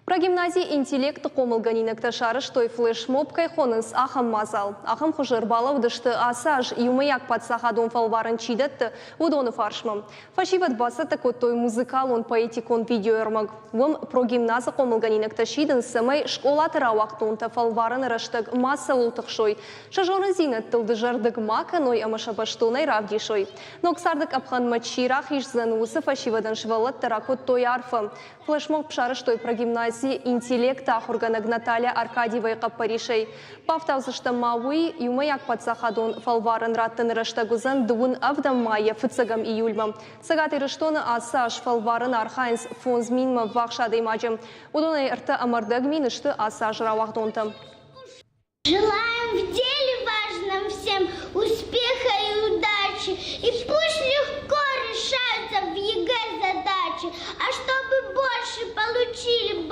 Про гимназии интеллект комылганинок ташарыш той флешмоб кайхонынс ахам мазал. Ахам хужырбалав дышты асаж юмаяк подсахадон фалварын чидатты удоны фаршмам. Фашиват басата той музыкал он поэтикон видеоермаг. Вом про гимназы комылганинок ташидын сымай школа таравақтонта фалварын раштаг масса лутықшой. Шажорын зинат тылды жардык мака ной амашабаштонай равдишой. Ноксардык апхан мачирах иш занусы фашивадан швалат таракот той арфа. Флешмоб пшарыш той про гимназии интеллекта ахурганаг Наталья Аркадьевой Капаришей. Павтавзышта мауи юмаяк подсахадон фалварын раттын раштагузан дуын авдам майя фыцагам июльмам. Сагаты раштона асаш фалварын архайнс фонзминма вахшадый маджем. Удонай рта амардагмин ишты асаж равахдонтам. Желаем в деле важном всем успеха и удачи. И пусть легко решаются в ЕГЭ задачи. А чтобы больше получили